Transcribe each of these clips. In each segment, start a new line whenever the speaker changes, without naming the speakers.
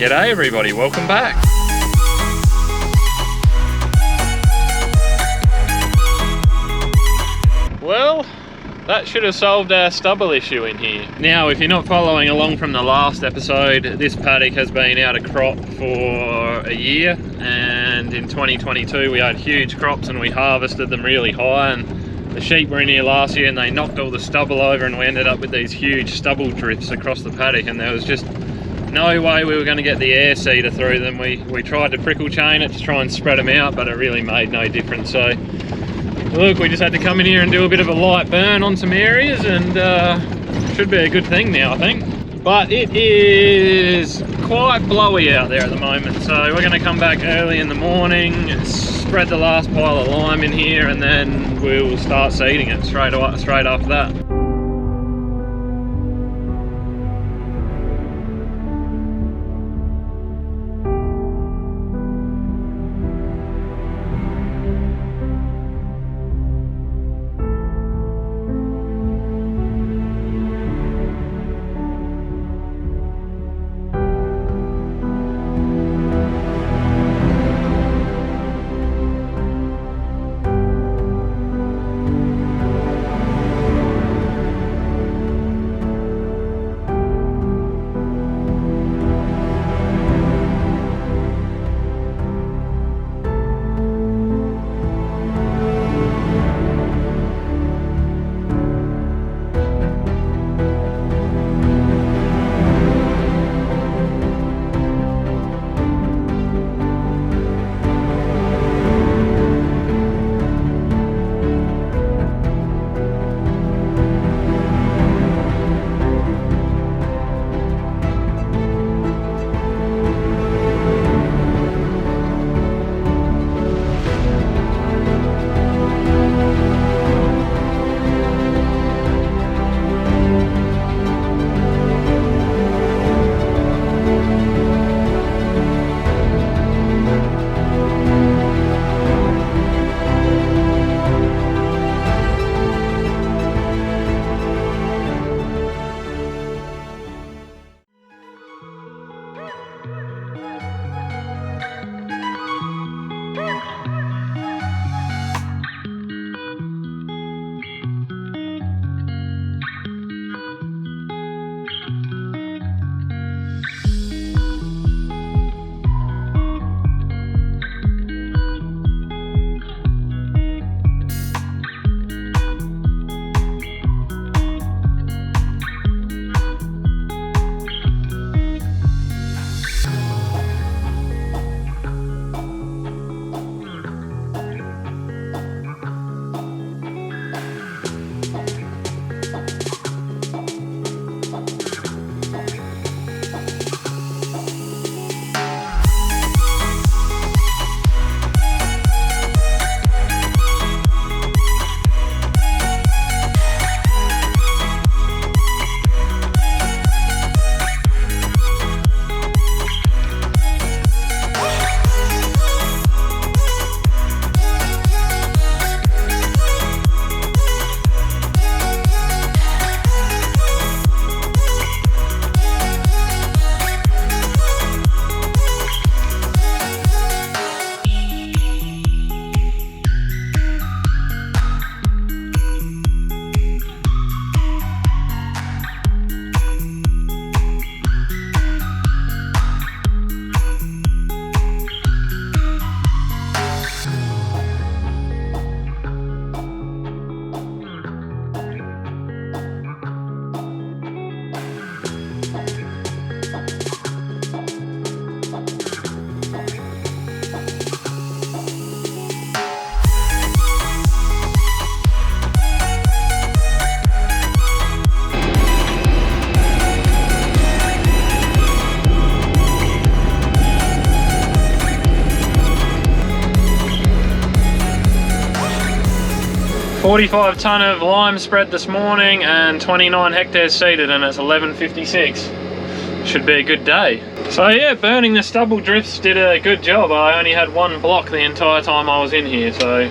G'day everybody, welcome back. Well, that should have solved our stubble issue in here. Now, if you're not following along from the last episode, this paddock has been out of crop for a year, and in 2022 we had huge crops and we harvested them really high, and the sheep were in here last year and they knocked all the stubble over and we ended up with these huge stubble drifts across the paddock, and there was just no way we were going to get the air seeder through them. We tried to prickle chain it to try and spread them out, but it really made no difference. So look, we just had to come in here and do a bit of a light burn on some areas, and should be a good thing now, I think. But it is quite blowy out there at the moment, so we're going to come back early in the morning, spread the last pile of lime in here, and then we'll start seeding it straight after that. $45 tonne of lime spread this morning and 29 hectares seeded, and it's 11:56. Should be a good day. So yeah, burning the stubble drifts did a good job. I only had one block the entire time I was in here, so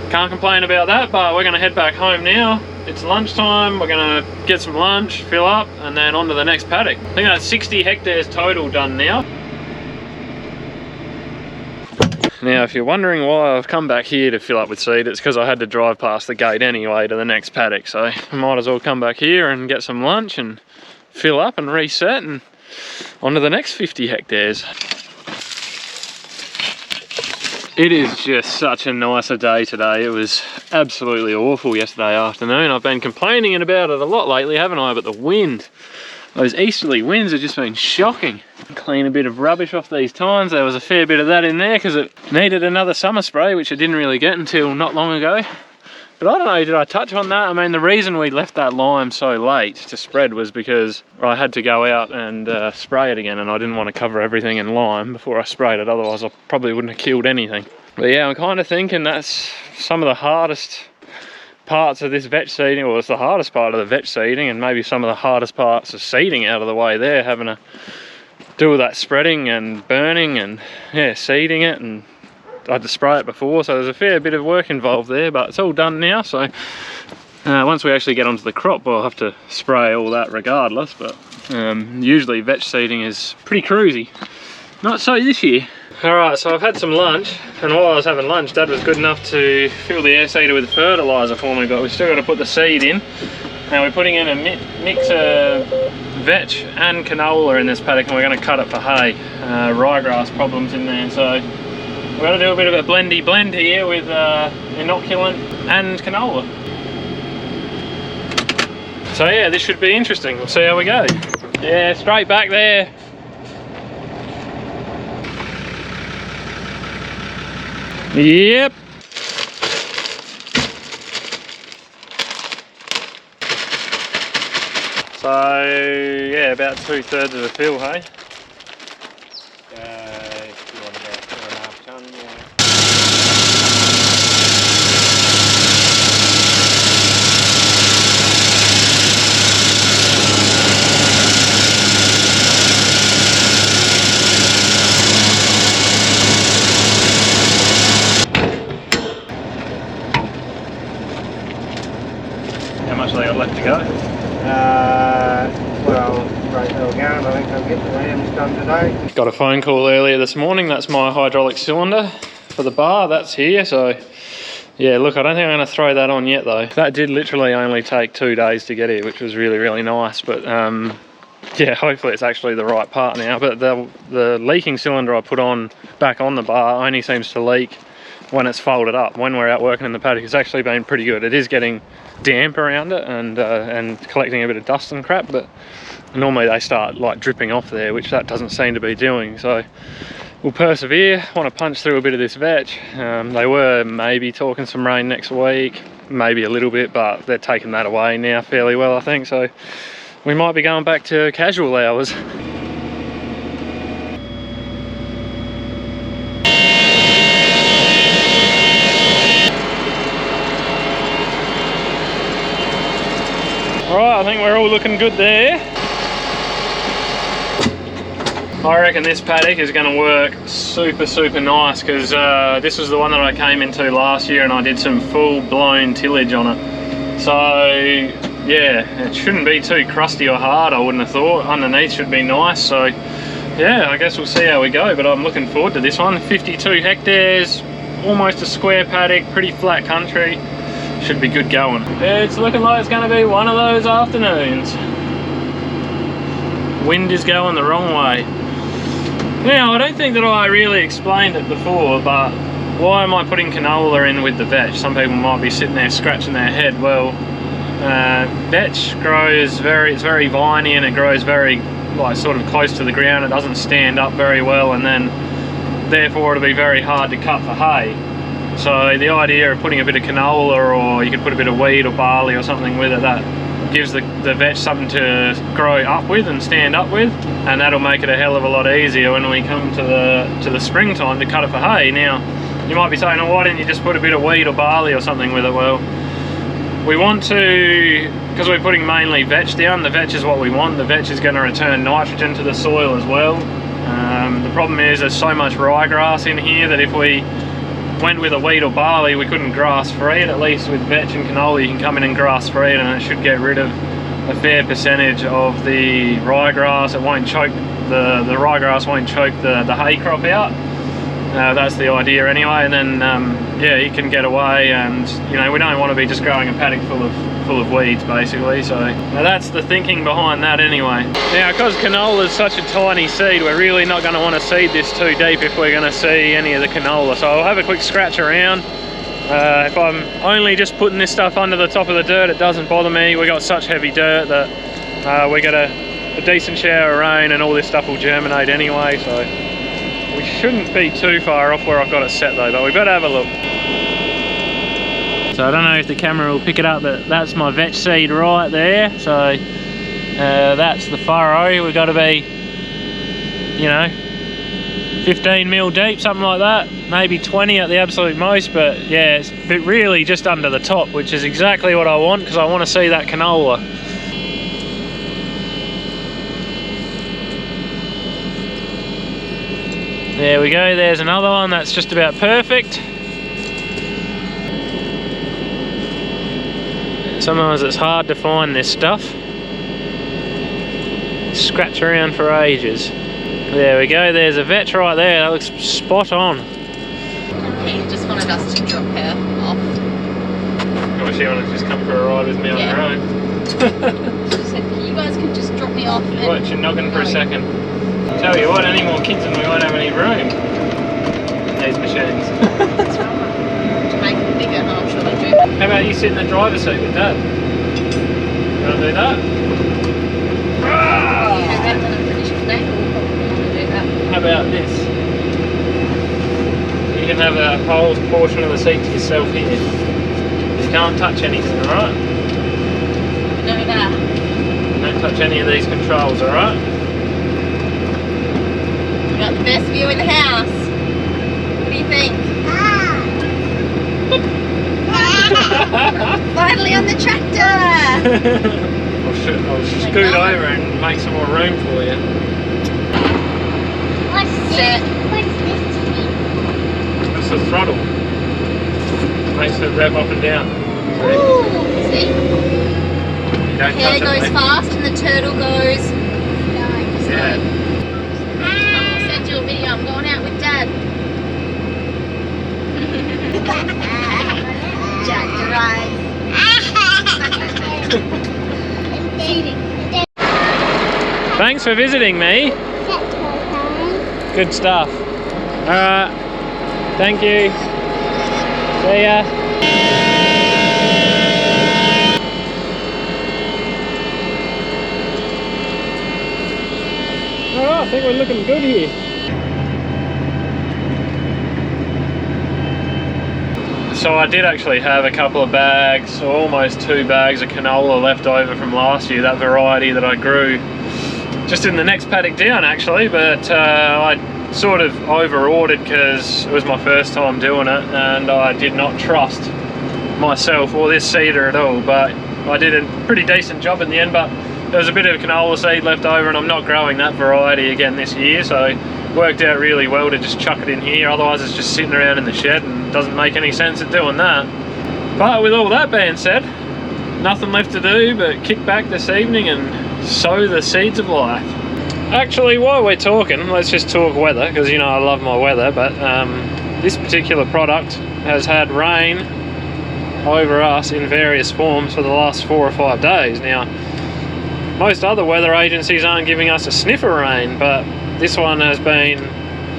can't complain about that. But we're going to head back home now, it's lunchtime. We're gonna get some lunch, fill up, and then on to the next paddock. I think that's 60 hectares total done now. Now, if you're wondering why I've come back here to fill up with seed, it's because I had to drive past the gate anyway to the next paddock, so I might as well come back here and get some lunch and fill up and reset and on to the next 50 hectares. It is just such a nicer day today. It was absolutely awful yesterday afternoon. I've been complaining about it a lot lately, haven't I? But the wind, those easterly winds have just been shocking. Clean a bit of rubbish off these tines. There was a fair bit of that in there because it needed another summer spray, which I didn't really get until not long ago. But I don't know, did I touch on that? I mean, the reason we left that lime so late to spread was because I had to go out and spray it again, and I didn't want to cover everything in lime before I sprayed it, otherwise I probably wouldn't have killed anything. But yeah, I'm kind of thinking that's some of the hardest parts of this vetch seeding, or it's the hardest part of the vetch seeding, and maybe some of the hardest parts of seeding out of the way there, having to do all that spreading and burning and yeah, seeding it, and I had to spray it before, so there's a fair bit of work involved there, but it's all done now. So once we actually get onto the crop, we'll have to spray all that regardless, but usually vetch seeding is pretty cruisy. Not so this year. Alright, so I've had some lunch, and while I was having lunch, Dad was good enough to fill the air seeder with fertiliser for me, but we've still got to put the seed in. Now we're putting in a mix of vetch and canola in this paddock, and we're going to cut it for hay. Ryegrass problems in there, so we're going to do a bit of a blendy blend here with inoculant and canola. So yeah, this should be interesting. We'll see how we go. Yeah, straight back there. Yep. So yeah, about 2/3 of the fill, hey?
If you want about 4.5 tonne, yeah.
How much have they got left to go?
Well, right now going, I think I'll get the rams done today.
Got a phone call earlier this morning. That's my hydraulic cylinder for the bar. That's here. So yeah, look, I don't think I'm going to throw that on yet though. That did literally only take 2 days to get here, which was really, really nice. But yeah, hopefully it's actually the right part now. But the leaking cylinder I put on back on the bar only seems to leak when it's folded up. When we're out working in the paddock, it's actually been pretty good. It is getting damp around it and collecting a bit of dust and crap, but normally they start like dripping off there, which that doesn't seem to be doing. So we'll persevere. Want to punch through a bit of this vetch. They were maybe talking some rain next week, maybe a little bit, but they're taking that away now fairly well, I think. So we might be going back to casual hours. Alright, I think we're all looking good there. I reckon this paddock is going to work super, super nice, because this was the one that I came into last year and I did some full-blown tillage on it. So yeah, it shouldn't be too crusty or hard, I wouldn't have thought. Underneath should be nice, so yeah, I guess we'll see how we go, but I'm looking forward to this one. 52 hectares, almost a square paddock, pretty flat country. Should be good going. It's looking like it's going to be one of those afternoons. Wind is going the wrong way. Now, I don't think that I really explained it before, but why am I putting canola in with the vetch? Some people might be sitting there scratching their head. Well, vetch grows it's very viney, and it grows very like sort of close to the ground. It doesn't stand up very well, and then therefore it'll be very hard to cut for hay. So the idea of putting a bit of canola, or you could put a bit of wheat or barley or something with it, that gives the vetch something to grow up with and stand up with, and that'll make it a hell of a lot easier when we come to the springtime to cut it for hay. Now, you might be saying, oh, why didn't you just put a bit of wheat or barley or something with it? Well, we want to, because we're putting mainly vetch down, the vetch is what we want. The vetch is going to return nitrogen to the soil as well. The problem is there's so much ryegrass in here that if we went with a wheat or barley, we couldn't grass feed. At least with vetch and canola you can come in and grass feed, and it should get rid of a fair percentage of the ryegrass. It won't choke, the ryegrass won't choke the hay crop out. That's the idea anyway, and then yeah, you can get away, and you know, we don't want to be just growing a paddock full of weeds basically. So that's the thinking behind that anyway. Now, because canola is such a tiny seed, we're really not going to want to seed this too deep if we're going to see any of the canola. So I'll have a quick scratch around. If I'm only just putting this stuff under the top of the dirt, it doesn't bother me. We got such heavy dirt that we get a decent shower of rain and all this stuff will germinate anyway, so we shouldn't be too far off where I've got it set though, but we better have a look. So I don't know if the camera will pick it up, but that's my vetch seed right there. So that's the furrow. We've got to be, you know, 15 mil deep, something like that, maybe 20 at the absolute most, but yeah, it's really just under the top, which is exactly what I want, because I want to see that canola. There we go, there's another one that's just about perfect. Sometimes it's hard to find this stuff. Scratch around for ages. There we go, there's a vetch right there, that looks spot on.
He just wanted us to drop her off.
Oh, she wanted to just come for a ride with me on her own.
She said, you guys can just drop me off.
What, you're knocking for a second. Tell you what, any more kids and we won't have any room. These machines.
That's right. To make them bigger, and I'm sure they do.
How about you sit in the driver's seat with Dad? You want to do that?
Yeah, Dad's on a British flag, we'll probably want to do that.
How about this? You can have a whole portion of the seat to yourself here. You can't touch anything, alright?
No, that.
Don't touch any of these controls, alright?
We got the best view in the house. What do you think? Finally on the tractor!
I'll scoot over and make some more room for you.
What's this?
That's the throttle. Makes it rev up and down.
Ooh, see?
You don't
Hair
touch
goes
it,
fast and the turtle goes.
Yeah.
I'll send you a video. I'm going out with Dad. Tractor ride.
Thanks for visiting me. Good stuff. Alright. Thank you. See ya. Alright, I think we're looking good here. So I did actually have a couple of bags, or almost 2 bags of canola left over from last year, that variety that I grew just in the next paddock down actually, but I sort of over-ordered because it was my first time doing it and I did not trust myself or this seeder at all, but I did a pretty decent job in the end. But there was a bit of canola seed left over and I'm not growing that variety again this year, so it worked out really well to just chuck it in here. Otherwise it's just sitting around in the shed and doesn't make any sense at doing that. But with all that being said, nothing left to do but kick back this evening and sow the seeds of life. Actually, while we're talking, let's just talk weather, because you know I love my weather, but this particular product has had rain over us in various forms for the last 4 or 5 days. Now, most other weather agencies aren't giving us a sniff of rain, but this one has been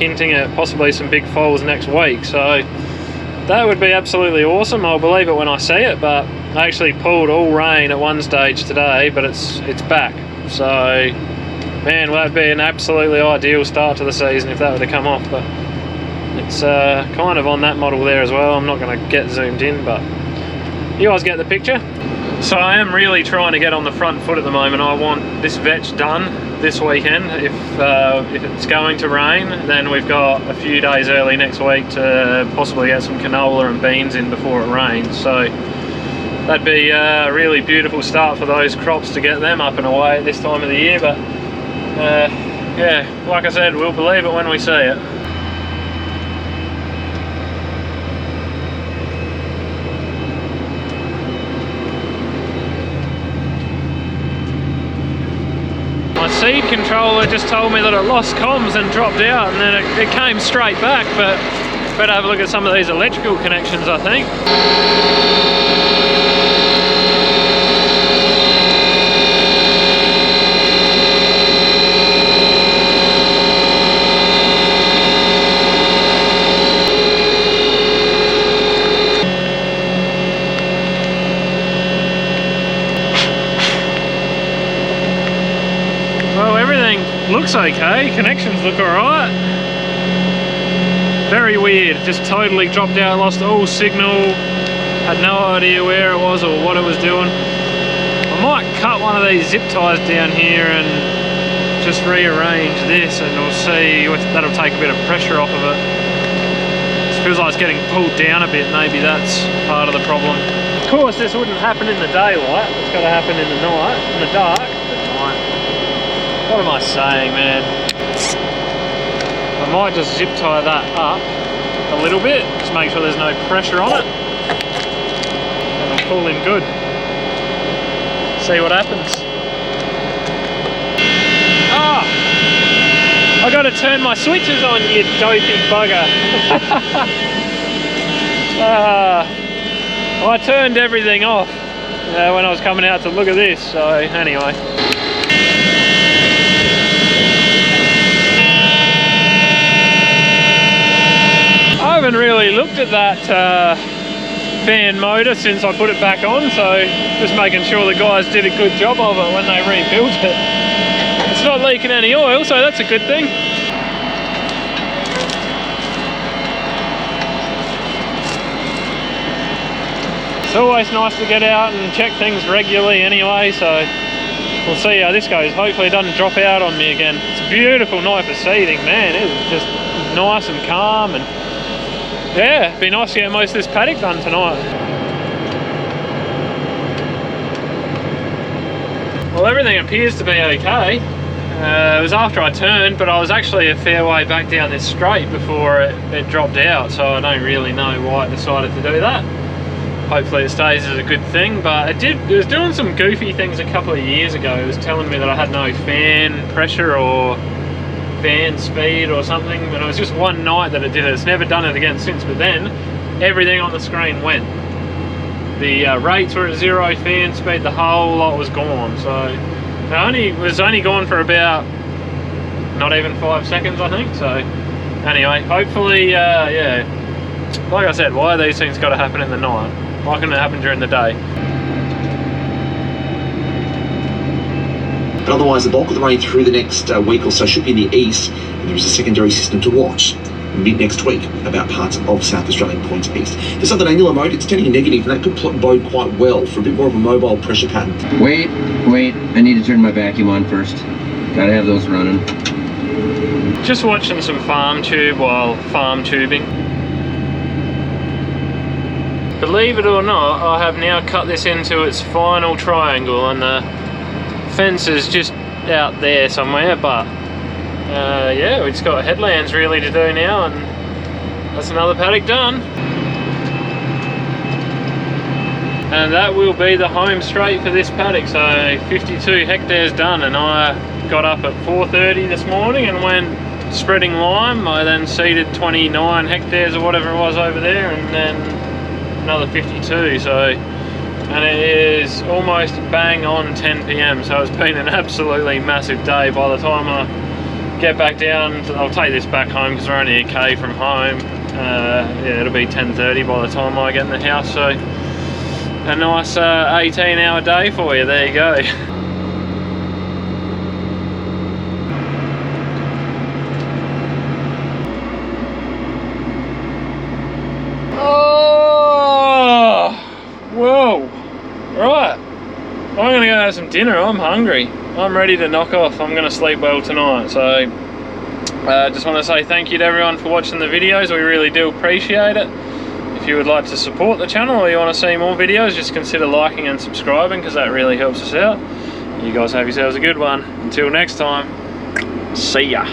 hinting at possibly some big falls next week, so that would be absolutely awesome. I'll believe it when I see it, but I actually pulled all rain at one stage today, but it's back. So, man, well, that'd be an absolutely ideal start to the season if that were to come off, but it's kind of on that model there as well. I'm not going to get zoomed in, but you guys get the picture. So I am really trying to get on the front foot at the moment. I want this vetch done this weekend. If it's going to rain, then we've got a few days early next week to possibly get some canola and beans in before it rains. So that'd be a really beautiful start for those crops to get them up and away at this time of the year. But yeah, like I said, we'll believe it when we see it. speed controller just told me that it lost comms and dropped out, and then it came straight back, but better have a look at some of these electrical connections, I think. Well, everything looks okay, connections look alright. Very weird, just totally dropped out, lost all signal, had no idea where it was or what it was doing. I might cut one of these zip ties down here and just rearrange this, and we'll see if that'll take a bit of pressure off of it. It feels like it's getting pulled down a bit, maybe that's part of the problem. Of course this wouldn't happen in the daylight, it's got to happen in the night, in the dark. What am I saying, man? I might just zip tie that up a little bit, just make sure there's no pressure on it, and I'll pull him good. See what happens. Ah! I gotta turn my switches on, you dopey bugger. I turned everything off when I was coming out to look at this, so anyway. I haven't really looked at that fan motor since I put it back on, so just making sure the guys did a good job of it when they rebuilt it. It's not leaking any oil, so that's a good thing. It's always nice to get out and check things regularly anyway, so we'll see how this goes. Hopefully it doesn't drop out on me again. It's a beautiful night for seeding, man. It's just nice and calm, and yeah, it'd be nice to get most of this paddock done tonight. Well, everything appears to be okay. It was after I turned, but I was actually a fair way back down this straight before it dropped out, so I don't really know why it decided to do that. Hopefully it stays as a good thing, but it was doing some goofy things a couple of years ago. It was telling me that I had no fan pressure or fan speed or something, but it was just one night that it did it. It's never done it again since, but then everything on the screen went. The rates were at 0, fan speed, the whole lot was gone, so it was only gone for about not even 5 seconds, I think. So anyway, hopefully yeah, like I said, why are these things got to happen in the night? Why can't it happen during the day?
But otherwise, the bulk of the rain through the next week or so should be in the east, and there is a secondary system to watch mid next week about parts of South Australian points east. This other angular mode, it's turning negative, and that could bode quite well for a bit more of a mobile pressure pattern.
Wait, I need to turn my vacuum on first. Gotta have those running.
Just watching some farm tube while farm tubing. Believe it or not, I have now cut this into its final triangle, and the fence is just out there somewhere, but yeah, we've just got headlands really to do now, and that's another paddock done. And that will be the home straight for this paddock. So 52 hectares done, and I got up at 4:30 this morning and went spreading lime. I then seeded 29 hectares or whatever it was over there, and then another 52. So, and it is almost bang on 10 PM, so it's been an absolutely massive day. By the time I get back down, I'll take this back home because we're only a K from home. Yeah, it'll be 10:30 by the time I get in the house, so a nice 18-hour day for you. There you go. Oh, whoa. Right, I'm gonna go have some dinner. I'm hungry. I'm ready to knock off. I'm gonna sleep well tonight. So just want to say thank you to everyone for watching the videos. We really do appreciate it. If you would like to support the channel or you want to see more videos, just consider liking and subscribing, because that really helps us out. You guys have yourselves a good one. Until next time, see ya.